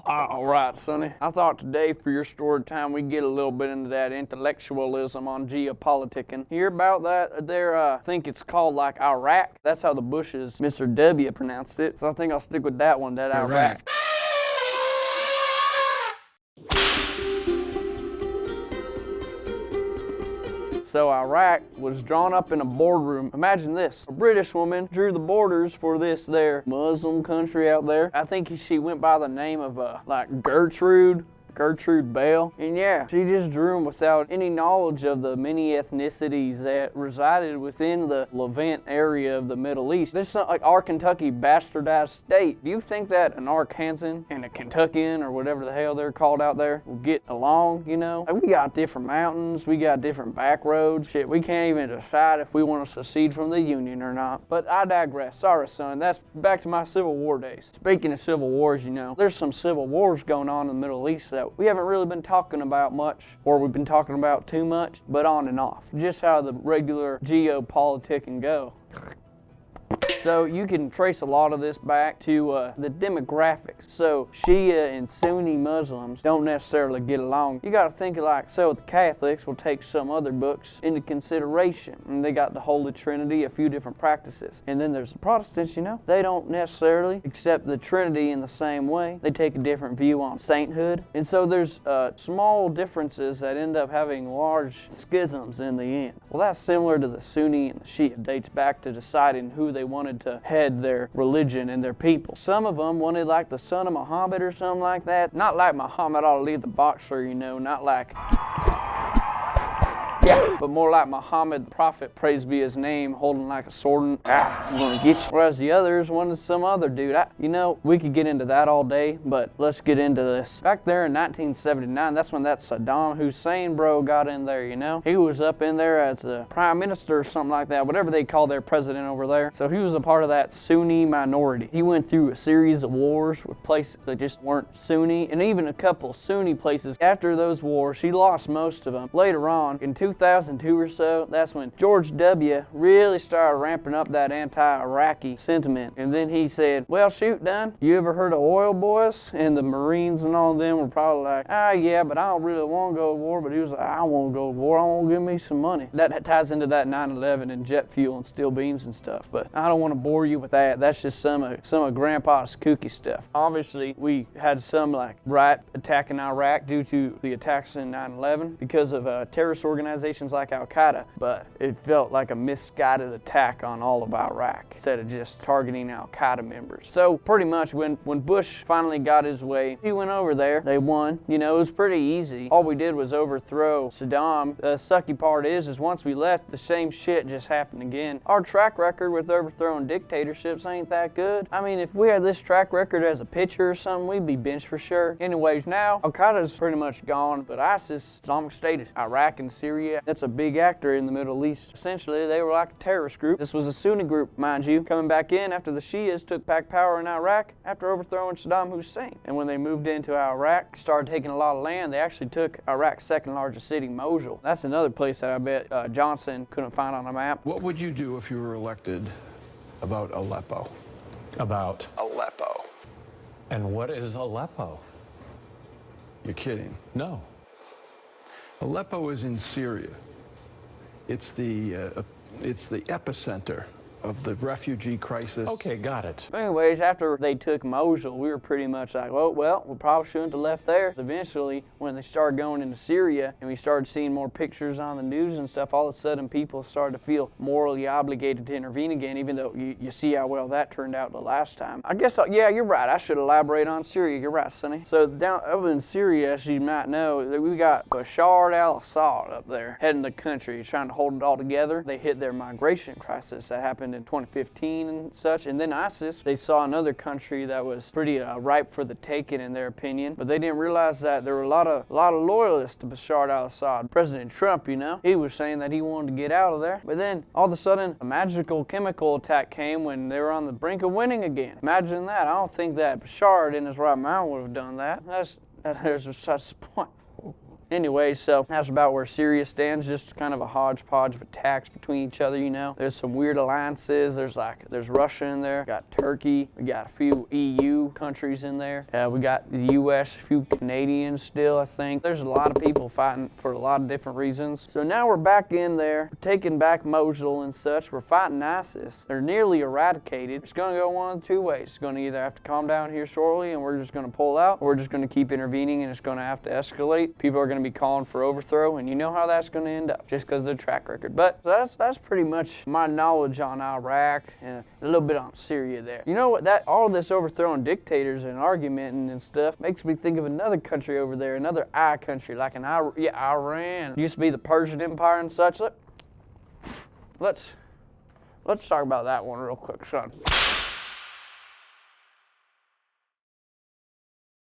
All right, Sonny. I thought today for your story time we'd get a little bit into that intellectualism on geopoliticking. Hear about that there, I think it's called like Iraq. That's how the Bush's Mr. W pronounced it. So I think I'll stick with that one, that Iraq. So Iraq was drawn up in a boardroom. Imagine this. A British woman drew the borders for this there Muslim country out there. I think she went by the name of like Gertrude Bell. And yeah, she just drew them without any knowledge of the many ethnicities that resided within the Levant area of the Middle East. This is not like our Kentucky bastardized state. Do you think that an Arkansan and a Kentuckian or whatever the hell they're called out there will get along, you know? Like, we got different mountains, we got different back roads. Shit, we can't even decide if we want to secede from the Union or not. But I digress. Sorry, son. That's back to my Civil War days. Speaking of civil wars, you know, there's some civil wars going on in the Middle East that we haven't really been talking about much, or we've been talking about too much, but on and off. Just how the regular geopoliticking go. So you can trace a lot of this back to the demographics. So Shia and Sunni Muslims don't necessarily get along. You got to think like, so the Catholics will take some other books into consideration. And they got the Holy Trinity, a few different practices. And then there's the Protestants, you know, they don't necessarily accept the Trinity in the same way. They take a different view on sainthood. And so there's small differences that end up having large schisms in the end. Well, that's similar to the Sunni and the Shia. It dates back to deciding who they wanted to head their religion and their people. Some of them wanted like the son of Muhammad or something like that. Not like Muhammad Ali the boxer, you know, not like... Yeah, but more like Muhammad, the prophet, praise be his name, holding like a sword and, I'm gonna get you. Whereas the others wanted some other dude. You know, we could get into that all day, but let's get into this. Back there in 1979, that's when that Saddam Hussein bro got in there, you know? He was up in there as a prime minister or something like that, whatever they call their president over there. So he was a part of that Sunni minority. He went through a series of wars with places that just weren't Sunni, and even a couple Sunni places. After those wars, he lost most of them. Later on, in 2002 or so, that's when George W. really started ramping up that anti-Iraqi sentiment. And then he said, well, shoot, Dunn, you ever heard of oil boys? And the Marines and all of them were probably like, yeah, but I don't really want to go to war. But he was like, I want to go to war. I want to give me some money. That ties into that 9/11 and jet fuel and steel beams and stuff. But I don't want to bore you with that. That's just some of Grandpa's kooky stuff. Obviously, we had some like right attacking Iraq due to the attacks in 9/11 because of terrorist organizations like Al-Qaeda, but it felt like a misguided attack on all of Iraq instead of just targeting Al-Qaeda members. So pretty much when Bush finally got his way, he went over there, they won. You know, it was pretty easy. All we did was overthrow Saddam. The sucky part is once we left, the same shit just happened again. Our track record with overthrowing dictatorships ain't that good. I mean, if we had this track record as a pitcher or something, we'd be benched for sure. Anyways, now Al-Qaeda's pretty much gone, but ISIS, Islamic State, is Iraq and Syria. That's a big actor in the Middle East. Essentially, they were like a terrorist group. This was a Sunni group, mind you, coming back in after the Shias took back power in Iraq after overthrowing Saddam Hussein. And when they moved into Iraq, started taking a lot of land, they actually took Iraq's second largest city, Mosul. That's another place that I bet Johnson couldn't find on a map. What would you do if you were elected about Aleppo? About Aleppo. And what is Aleppo? You're kidding. No. Aleppo is in Syria. It's the epicenter of the refugee crisis. Okay, got it. Anyways, after they took Mosul, we were pretty much like, well, we probably shouldn't have left there. Eventually, when they started going into Syria and we started seeing more pictures on the news and stuff, all of a sudden people started to feel morally obligated to intervene again, even though you see how well that turned out the last time. I guess, yeah, you're right. I should elaborate on Syria. You're right, Sonny. So down over in Syria, as you might know, we got Bashar al-Assad up there heading the country, trying to hold it all together. They hit their migration crisis that happened in 2015 and such, and then ISIS, they saw another country that was pretty ripe for the taking in their opinion, but they didn't realize that there were a lot of loyalists to Bashar al-Assad. President Trump, you know, he was saying that he wanted to get out of there, but then all of a sudden a magical chemical attack came when they were on the brink of winning again. Imagine that. I don't think that Bashar in his right mind would have done that. There's such a point. Anyway, so that's about where Syria stands, just kind of a hodgepodge of attacks between each other, you know. There's some weird alliances. There's Russia in there, we got Turkey, we got a few EU countries in there. We got the US, a few Canadians still, I think. There's a lot of people fighting for a lot of different reasons. So now we're back in there, we're taking back Mosul and such. We're fighting ISIS. They're nearly eradicated. It's going to go one of two ways. It's going to either have to calm down here shortly and we're just going to pull out, or we're just going to keep intervening and it's going to have to escalate. People are going to be calling for overthrow, and you know how that's going to end up just because of the track record. But that's pretty much my knowledge on Iraq and a little bit on Syria there. You know what? That all of this overthrowing dictators and argumenting and stuff makes me think of another country over there, another I country, like Iran. Used to be the Persian Empire and such. Let's talk about that one real quick, son.